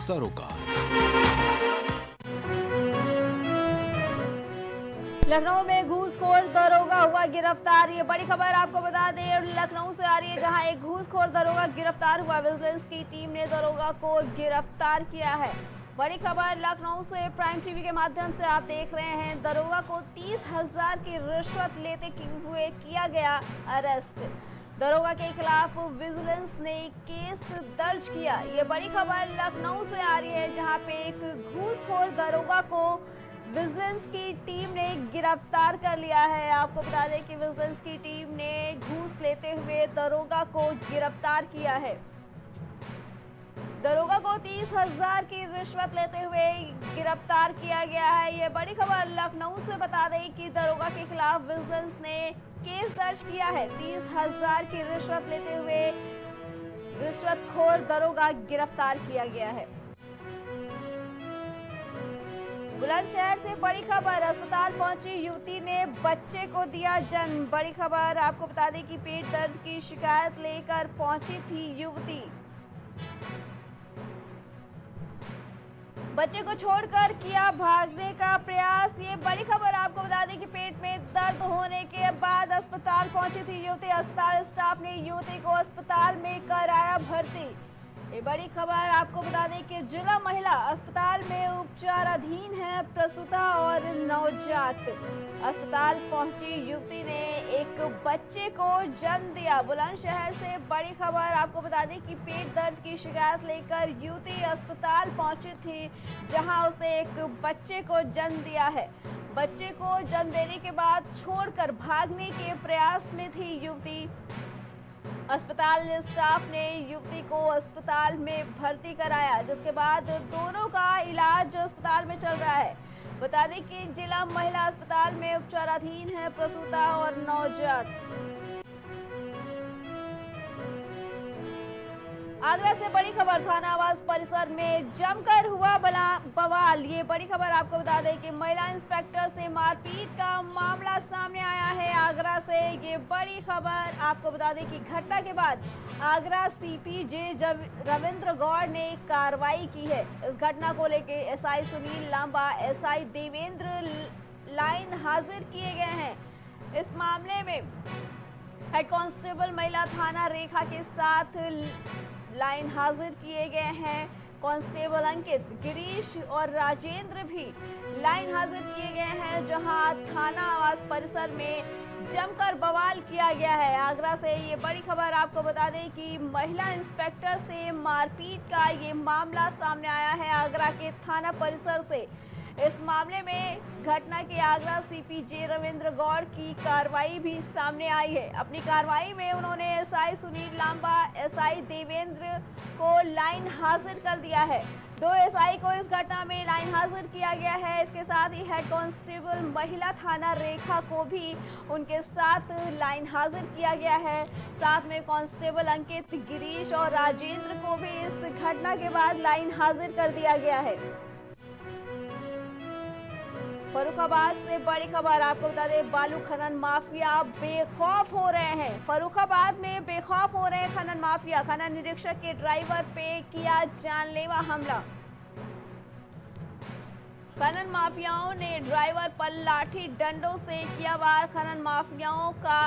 सरोकार। लखनऊ में घूसखोर दरोगा हुआ गिरफ्तार। ये बड़ी खबर आपको बता दें, लखनऊ से आ रही है, जहां एक घूसखोर दरोगा गिरफ्तार हुआ। विजिलेंस की टीम ने दरोगा को गिरफ्तार किया है। बड़ी खबर लखनऊ से प्राइम टीवी के माध्यम से आप देख रहे हैं। दरोगा को 30,000 की रिश्वत लेते हुए किया गया अरेस्ट। दरोगा के खिलाफ विजिलेंस ने केस दर्ज किया। ये बड़ी खबर लखनऊ से आ रही है, जहां पे एक घूसखोर दरोगा को विजिलेंस की टीम ने गिरफ्तार कर लिया है। आपको बता दें कि विजिलेंस की टीम ने घूस लेते हुए दरोगा को गिरफ्तार किया है। दरोगा को 30,000 की रिश्वत लेते हुए गिरफ्तार किया गया है। ये बड़ी खबर लखनऊ से बता दें कि दरोगा के खिलाफ विजिलेंस ने केस दर्ज किया है। 30,000 की रिश्वत लेते हुए रिश्वतखोर दरोगा गिरफ्तार किया गया है। बुलंदशहर से बड़ी खबर, अस्पताल पहुंची युवती ने बच्चे को दिया जन्म। बड़ी खबर आपको बता दें कि पेट दर्द की शिकायत लेकर पहुंची थी युवती। बच्चे को छोड़कर किया भागने का प्रयास। ये बड़ी खबर आपको बता दें कि पेट में दर्द होने के बाद अस्पताल पहुंची थी युवती। अस्पताल स्टाफ ने युवती को अस्पताल में कराया भर्ती। ये बड़ी खबर आपको बता दें कि जिला महिला अस्पताल में उपचाराधीन है प्रसूता और नवजात। अस्पताल पहुंची युवती ने एक बच्चे को जन्म दिया। बुलंदशहर से बड़ी खबर आपको बता दें कि पेट दर्द की शिकायत लेकर युवती अस्पताल पहुंची थी, जहां उसने एक बच्चे को जन्म दिया है। बच्चे को जन्म देने के बाद छोड़कर भागने के प्रयास में थी युवती। अस्पताल स्टाफ ने युवती को अस्पताल में भर्ती कराया, जिसके बाद दोनों का इलाज अस्पताल में चल रहा है। बता दें कि जिला महिला अस्पताल में उपचाराधीन है प्रसूता और नवजात। आगरा से बड़ी खबर, थाना आवास परिसर में जमकर हुआ बवाल। ये बड़ी खबर आपको बता दें कि महिला इंस्पेक्टर से मारपीट का मामला सामने आया है। आगरा से ये बड़ी खबर आपको बता दें कि घटना के बाद आगरा सीपी जे रविंद्र गौड़ ने कार्रवाई की है। इस घटना को लेकर SI Sunil Lamba, SI Devendra line हाजिर किए गए हैं। इस मामले में हेड कांस्टेबल महिला थाना रेखा के साथ लाइन हाजिर किए गए हैं। कांस्टेबल अंकित, गिरीश और राजेंद्र भी लाइन हाजिर किए गए हैं, जहां थाना आवास परिसर में जमकर बवाल किया गया है। आगरा से ये बड़ी खबर आपको बता दें कि महिला इंस्पेक्टर से मारपीट का ये मामला सामने आया है आगरा के थाना परिसर से। इस मामले में घटना के आगरा सीपी जे रविंद्र गौड़ की कार्रवाई भी सामने आई है। अपनी कार्रवाई में उन्होंने एसआई सुनील लांबा, एसआई देवेंद्र को लाइन हाजिर कर दिया है। 2 एसआई को इस घटना में लाइन हाजिर किया गया है। इसके साथ ही हेड कांस्टेबल महिला थाना रेखा को भी उनके साथ लाइन हाजिर किया गया है। साथ में कांस्टेबल अंकित, गिरीश और राजेंद्र को भी इस घटना के बाद लाइन हाजिर कर दिया गया है। फर्रुखाबाद से बड़ी खबर आपको बता दें, बालू खनन माफिया बेखौफ हो रहे हैं। फर्रुखाबाद में बेखौफ हो रहे हैं खनन माफिया। खनन निरीक्षक के ड्राइवर पे किया जानलेवा हमला। खनन माफियाओं ने ड्राइवर पर लाठी डंडों से किया वार। खनन माफियाओं का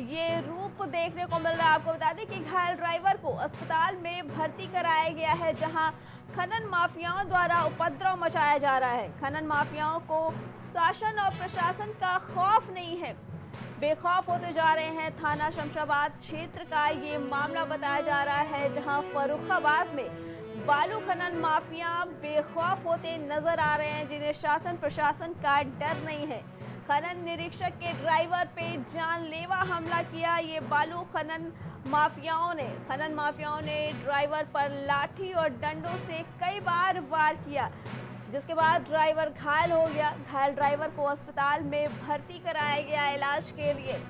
ये रूप देखने को मिल रहा है। आपको बता दें कि घायल ड्राइवर को अस्पताल में भर्ती कराया गया है, जहां खनन माफियाओं द्वारा उपद्रव मचाया जा रहा है। खनन माफियाओं को शासन और प्रशासन का खौफ नहीं है, बेखौफ होते जा रहे हैं। थाना शमशाबाद क्षेत्र का ये मामला बताया जा रहा है, जहां फर्रुखाबाद में बालू खनन माफिया बेखौफ होते नजर आ रहे हैं, जिन्हें शासन प्रशासन का डर नहीं है। खनन निरीक्षक के ड्राइवर पे जानलेवा हमला किया ये बालू खनन माफियाओं ने ड्राइवर पर लाठी और डंडों से कई बार वार किया, जिसके बाद ड्राइवर घायल हो गया। घायल ड्राइवर को अस्पताल में भर्ती कराया गया इलाज के लिए।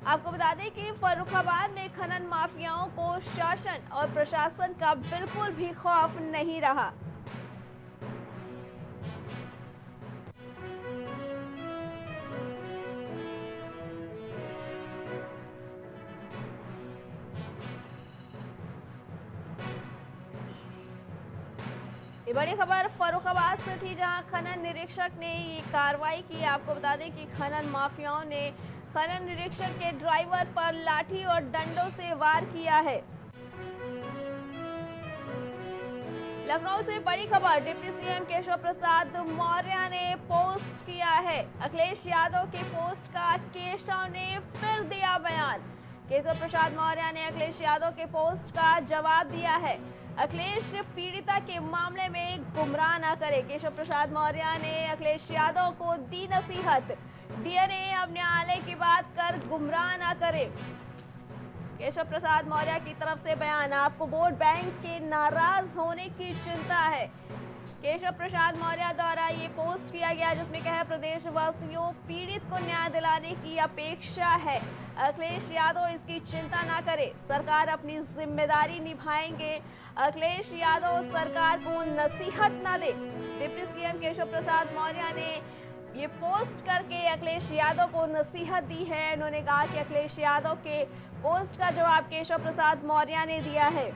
आपको बता दें कि फर्रुखाबाद में खनन माफियाओं को शासन और प्रशासन का बिल्कुल भी खौफ नहीं रहा। ये बड़ी खबर फर्रुखाबाद से थी, जहां खनन निरीक्षक ने ये कार्रवाई की। आपको बता दें कि खनन माफियाओं ने खनन निरीक्षक के ड्राइवर पर लाठी और डंडों से वार किया है। लखनऊ से बड़ी खबर, डिप्टी सीएम केशव प्रसाद मौर्य ने पोस्ट किया है। अखिलेश यादव के पोस्ट का केशव ने फिर दिया बयान। केशव प्रसाद मौर्य ने अखिलेश यादव के पोस्ट का जवाब दिया है। अखिलेश पीड़िता के मामले में गुमराह न करे, केशव प्रसाद मौर्य ने अखिलेश यादव को दी नसीहत। डीएनए अब न्यायालय की बात कर गुमराह न करे, केशव प्रसाद मौर्य की तरफ से बयान। आपको वोट बैंक के नाराज होने की चिंता है, केशव प्रसाद मौर्य द्वारा ये पोस्ट किया गया, जिसमें कहा प्रदेश वासियों पीड़ित को न्याय दिलाने की अपेक्षा है। अखिलेश यादव इसकी चिंता ना करे, सरकार अपनी जिम्मेदारी निभाएंगे। अखिलेश यादव सरकार को नसीहत ना दे। डिप्टी सीएम केशव प्रसाद मौर्य ने ये पोस्ट करके अखिलेश यादव को नसीहत दी है। उन्होंने कहा कि अखिलेश यादव के पोस्ट का जवाब केशव प्रसाद मौर्य ने दिया है।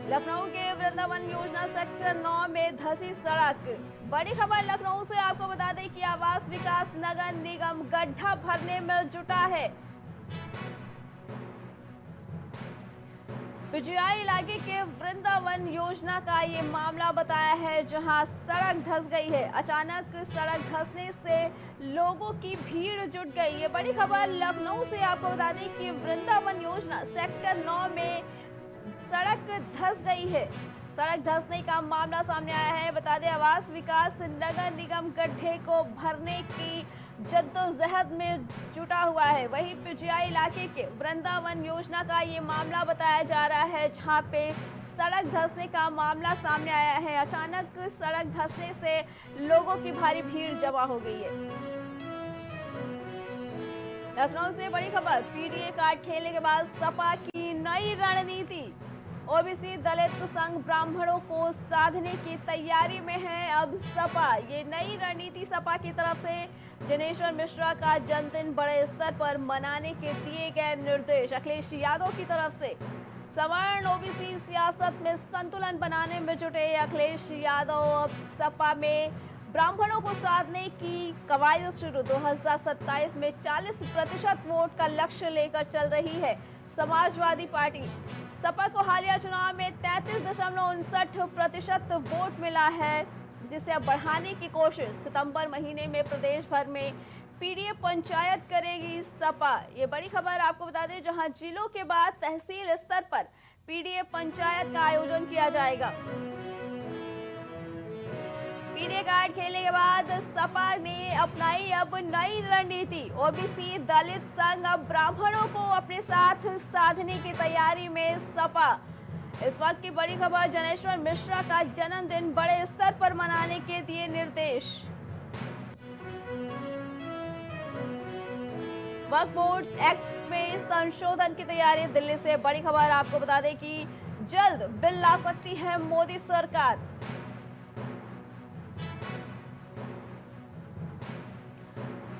लखनऊ के वृंदावन योजना सेक्टर 9 में धंसी सड़क। बड़ी खबर लखनऊ से, आपको बता दें कि आवास विकास नगर निगम गड्ढा भरने में जुटा है। पिजियाई इलाके के वृंदावन योजना का ये मामला बताया है, जहां सड़क धंस गई है। अचानक सड़क धंसने से लोगों की भीड़ जुट गई। ये बड़ी खबर लखनऊ से, आपको बता दें कि वृंदावन योजना सेक्टर 9 में सड़क धंस गई है। सड़क धंसने का मामला सामने आया है। बता दें, आवास विकास नगर निगम गड्ढे को भरने की जद्दोजहद में जुटा हुआ है। वहीं पिजियाई इलाके के वृंदावन योजना का ये मामला बताया जा रहा है, जहां पे सड़क धंसने का मामला सामने आया है। अचानक सड़क धंसने से लोगों की भारी भीड़ जमा हो गई है। लखनऊ से बड़ी खबर, पीडीए कार्ड खेलने के बाद सपा की नई रणनीति। ओबीसी दलित संघ ब्राह्मणों को साधने की तैयारी में है अब सपा। ये नई रणनीति सपा की तरफ से जनेश्वर मिश्रा का जन्मदिन बड़े स्तर पर मनाने के दिए गए निर्देश। अखिलेश यादव की तरफ से सवर्ण ओबीसी सियासत में संतुलन बनाने में जुटे अखिलेश यादव अब सपा में ब्राह्मणों को साधने की कवायद शुरू। 2027 में 40% वोट का लक्ष्य लेकर चल रही है समाजवादी पार्टी। सपा को हालिया चुनाव में 33.59% वोट मिला है, जिसे अब बढ़ाने की कोशिश। सितंबर महीने में प्रदेश भर में पीडीए पंचायत करेगी सपा। ये बड़ी खबर आपको बता दें, जहां जिलों के बाद तहसील स्तर पर पीडीए पंचायत का आयोजन किया जाएगा। पीडीए कार्ड खेलने के बाद सपा ने अपनाई अब नई रणनीति। ओबीसी दलित संघ अब ब्राह्मणों को अपने साथ साधने की तैयारी में सपा। इस वक्त की बड़ी खबर, जनेश्वर मिश्रा का जन्मदिन बड़े स्तर पर मनाने के दिए निर्देश। वक्फ बोर्ड एक्ट में संशोधन की तैयारी। दिल्ली से बड़ी खबर, आपको बता दें कि जल्द बिल ला सकती है मोदी सरकार।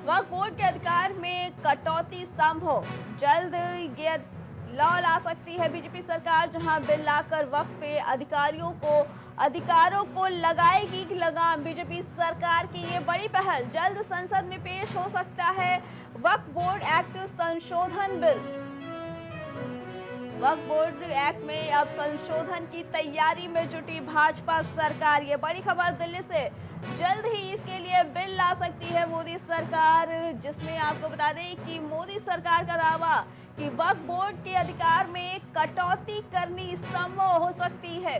वक्फ बोर्ड के अधिकार में कटौती संभव, जल्द ये लॉ ला सकती है बीजेपी सरकार, जहां बिल लाकर वक्फ के अधिकारों को लगाएगी लगाम। बीजेपी सरकार की ये बड़ी पहल, जल्द संसद में पेश हो सकता है वक्फ बोर्ड एक्ट संशोधन बिल। वक्फ बोर्ड एक्ट में अब संशोधन की तैयारी में जुटी भाजपा सरकार। ये बड़ी खबर दिल्ली से, जल्द ही इसके लिए बिल ला सकती है मोदी सरकार, जिसमें आपको बता दें कि मोदी सरकार का दावा कि वक्फ बोर्ड के अधिकार में कटौती करनी संभव हो सकती है।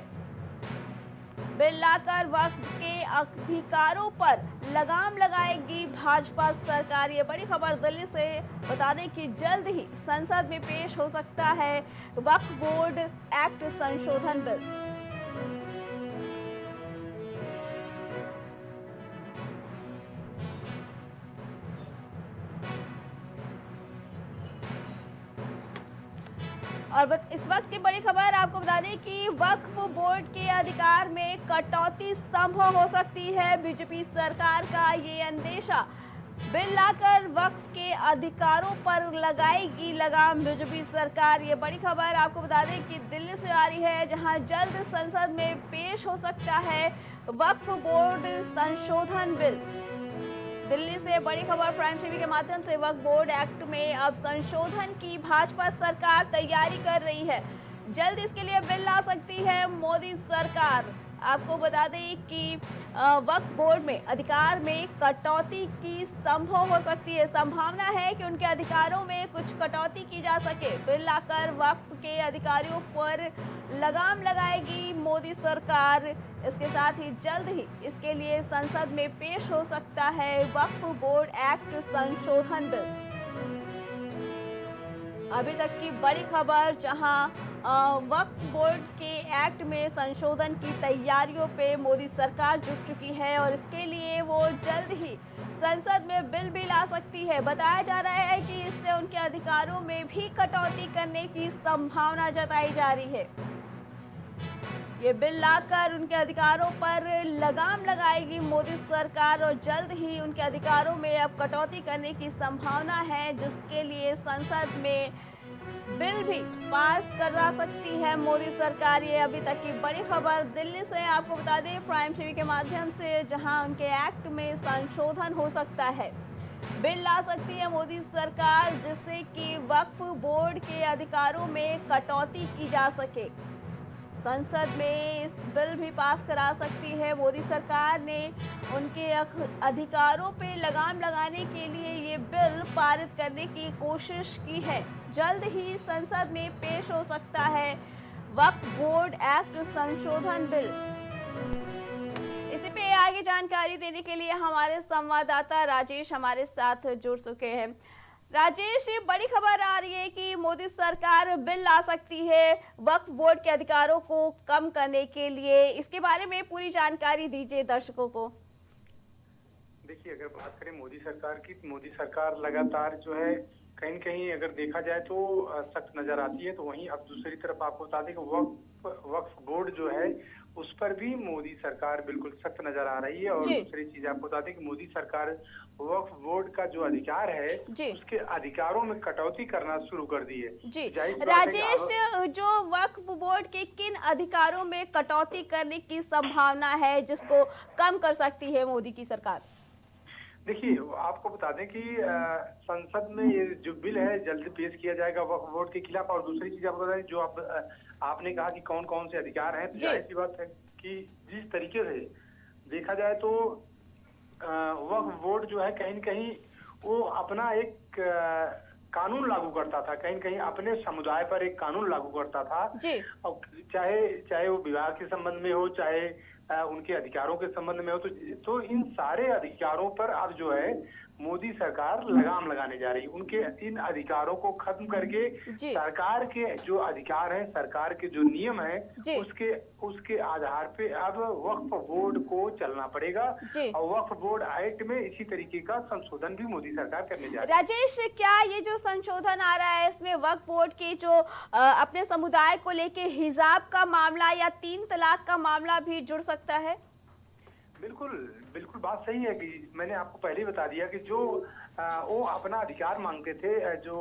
बिल लाकर वक्फ के अधिकारों पर लगाम लगाएगी भाजपा सरकार। ये बड़ी खबर दिल्ली से, बता दें कि जल्द ही संसद में पेश हो सकता है वक्फ बोर्ड एक्ट संशोधन बिल। और इस वक्त की बड़ी खबर, आपको बता दें कि वक्फ बोर्ड के अधिकार में कटौती संभव हो सकती है। बीजेपी सरकार का ये अंदेशा बिल लाकर वक्फ के अधिकारों पर लगाएगी लगाम बीजेपी सरकार। ये बड़ी खबर आपको बता दें कि दिल्ली से आ रही है, जहां जल्द संसद में पेश हो सकता है वक्फ बोर्ड संशोधन बिल। दिल्ली से बड़ी खबर प्राइम टीवी के माध्यम से। वक्फ बोर्ड एक्ट में अब संशोधन की भाजपा सरकार तैयारी कर रही है। जल्द इसके लिए बिल ला सकती है मोदी सरकार। आपको बता दें कि वक्फ बोर्ड में अधिकार में कटौती की संभव हो सकती है। संभावना है कि उनके अधिकारों में कुछ कटौती की जा सके। बिल लाकर वक्फ के अधिकारियों पर लगाम लगाएगी मोदी सरकार। इसके साथ ही जल्द ही इसके लिए संसद में पेश हो सकता है वक्फ बोर्ड एक्ट संशोधन बिल। अभी तक की बड़ी खबर, जहां वक्फ बोर्ड के एक्ट में संशोधन की तैयारियों पे मोदी सरकार जुट चुकी है और इसके लिए वो जल्द ही संसद में बिल भी ला सकती है। बताया जा रहा है कि इससे उनके अधिकारों में भी कटौती करने की संभावना जताई जा रही है। ये बिल लाकर उनके अधिकारों पर लगाम लगाएगी मोदी सरकार और जल्द ही उनके अधिकारों में अब कटौती करने की संभावना है, जिसके लिए संसद में बिल भी पास करवा सकती है मोदी सरकार। ये अभी तक की बड़ी खबर दिल्ली से आपको बता दें प्राइम टीवी के माध्यम से, जहां उनके एक्ट में संशोधन हो सकता है। बिल ला सकती है मोदी सरकार, जिससे कि वक्फ बोर्ड के अधिकारों में कटौती की जा सके। संसद में इस बिल भी पास करा सकती है मोदी सरकार ने। उनके अधिकारों पे लगाम लगाने के लिए ये बिल पारित करने की कोशिश की है। जल्द ही संसद में पेश हो सकता है वक्फ बोर्ड एक्ट संशोधन बिल। इसी पे आगे जानकारी देने के लिए हमारे संवाददाता राजेश हमारे साथ जुड़ चुके हैं। राजेश, ये बड़ी खबर आ रही है कि मोदी सरकार बिल ला सकती है वक्फ बोर्ड के अधिकारों को कम करने के लिए। इसके बारे में पूरी जानकारी दीजिए दर्शकों को। देखिए, अगर बात करें मोदी सरकार की, मोदी सरकार लगातार जो है कहीं न कहीं अगर देखा जाए तो सख्त नजर आती है। तो वहीं अब दूसरी तरफ आपको बता दें कि वक्फ बोर्ड जो है उस पर भी मोदी सरकार बिल्कुल सख्त नजर आ रही है। और दूसरी चीज आपको बता दें कि मोदी सरकार वक्फ बोर्ड का जो अधिकार है उसके अधिकारों में कटौती करना शुरू कर दी है। जी राजेश, जो वक्फ बोर्ड के किन अधिकारों में कटौती करने की संभावना है जिसको कम कर सकती है मोदी की सरकार? देखिए, आपको बता दें कि संसद में ये जो बिल है जल्द पेश किया जाएगा वक्फ बोर्ड के खिलाफ। और दूसरी चीज आपको बता दें, जो आपने कहा कि कौन कौन से अधिकार हैं, तो जाहिर सी बात है कि जिस तरीके से देखा जाए तो वक्फ बोर्ड जो है कहीं न कहीं वो अपना एक कानून लागू करता था, कहीं न कहीं अपने समुदाय पर एक कानून लागू करता था। और चाहे वो विवाह के संबंध में हो, चाहे उनके अधिकारों के संबंध में हो, तो इन सारे अधिकारों पर अब जो है मोदी सरकार लगाम लगाने जा रही है। उनके इन अधिकारों को खत्म करके सरकार के जो अधिकार हैं, सरकार के जो नियम हैं, उसके आधार पे अब वक्फ बोर्ड को चलना पड़ेगा। और वक्फ बोर्ड एक्ट में इसी तरीके का संशोधन भी मोदी सरकार करने जा रही है। राजेश, क्या ये जो संशोधन आ रहा है इसमें वक्फ बोर्ड के जो अपने समुदाय को लेके हिजाब का मामला या 3 तलाक का मामला भी जुड़ सकता है? बिल्कुल बिल्कुल बात सही है कि मैंने आपको पहले ही बता दिया कि जो वो अपना अधिकार मांगते थे, जो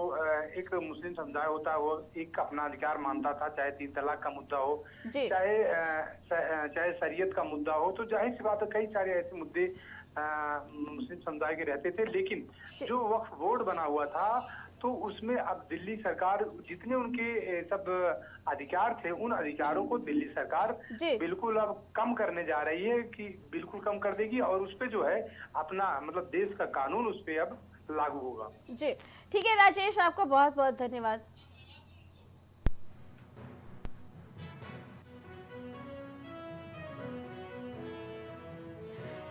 एक मुस्लिम समुदाय होता है वो एक अपना अधिकार मानता था, चाहे 3 तलाक का मुद्दा हो, चाहे शरीयत का मुद्दा हो। तो जाहिर सी बात है कई सारे ऐसे मुद्दे मुस्लिम समुदाय के रहते थे। लेकिन जो वक्फ बोर्ड बना हुआ था तो उसमें अब दिल्ली सरकार जितने उनके सब अधिकार थे, उन अधिकारों को दिल्ली सरकार बिल्कुल अब कम करने जा रही है, कि बिल्कुल कम कर देगी। और उस पे जो है अपना मतलब देश का कानून उस पे अब लागू होगा। जी ठीक है राजेश, आपको बहुत बहुत धन्यवाद।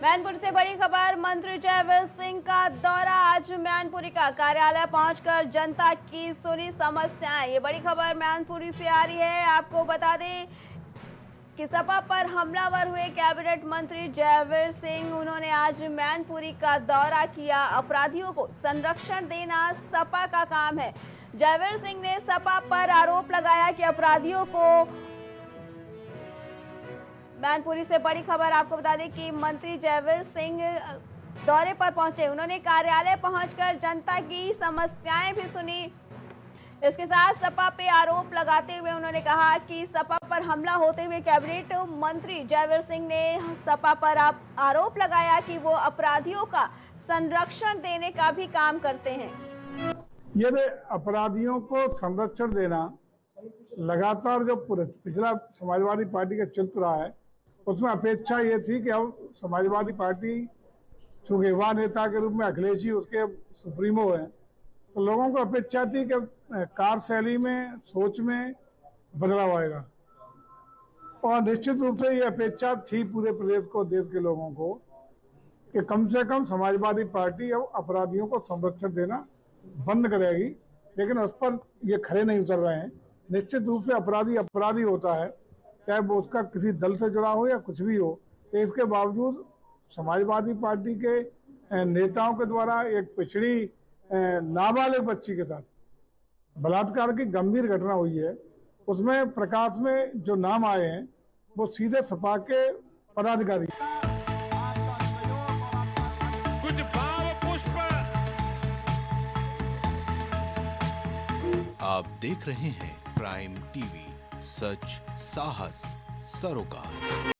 मैनपुरी से बड़ी खबर, मंत्री जयवीर सिंह का दौरा। आज मैनपुरी का कार्यालय पहुंचकर जनता की सुनी समस्याएं। ये बड़ी खबर मैनपुरी से आ रही है। आपको बता दें कि सपा पर हमलावर हुए कैबिनेट मंत्री जयवीर सिंह, उन्होंने आज मैनपुरी का दौरा किया। अपराधियों को संरक्षण देना सपा का काम है। जयवीर सिंह ने सपा पर आरोप लगाया कि अपराधियों को मैनपुरी से बड़ी खबर आपको बता दें कि मंत्री जयवीर सिंह दौरे पर पहुंचे। उन्होंने कार्यालय पहुंचकर जनता की समस्याएं भी सुनी। इसके साथ सपा पे आरोप लगाते हुए उन्होंने कहा कि सपा पर हमला होते हुए कैबिनेट मंत्री जयवीर सिंह ने सपा पर आरोप लगाया कि वो अपराधियों का संरक्षण देने का भी काम करते हैं। ये अपराधियों को संरक्षण देना लगातार जो पिछला समाजवादी पार्टी का चित्र रहा है, उसमें अपेक्षा ये थी कि अब समाजवादी पार्टी चूंकि युवा नेता के रूप में अखिलेश जी उसके सुप्रीमो हैं, तो लोगों को अपेक्षा थी कि कार्यशैली में, सोच में बदलाव आएगा। और निश्चित रूप से ये अपेक्षा थी पूरे प्रदेश को, देश के लोगों को, कि कम से कम समाजवादी पार्टी अब अपराधियों को संरक्षण देना बंद करेगी। लेकिन उस पर ये खरे नहीं उतर रहे हैं। निश्चित रूप से अपराधी अपराधी होता है, चाहे वो उसका किसी दल से जुड़ा हो या कुछ भी हो। तो इसके बावजूद समाजवादी पार्टी के नेताओं के द्वारा एक पिछड़ी नाबालिग बच्ची के साथ बलात्कार की गंभीर घटना हुई है। उसमें प्रकाश में जो नाम आए हैं वो सीधे सपा के पदाधिकारी। कुछ भाव पुष्प। आप देख रहे हैं प्राइम टीवी, सच साहस सरोकार।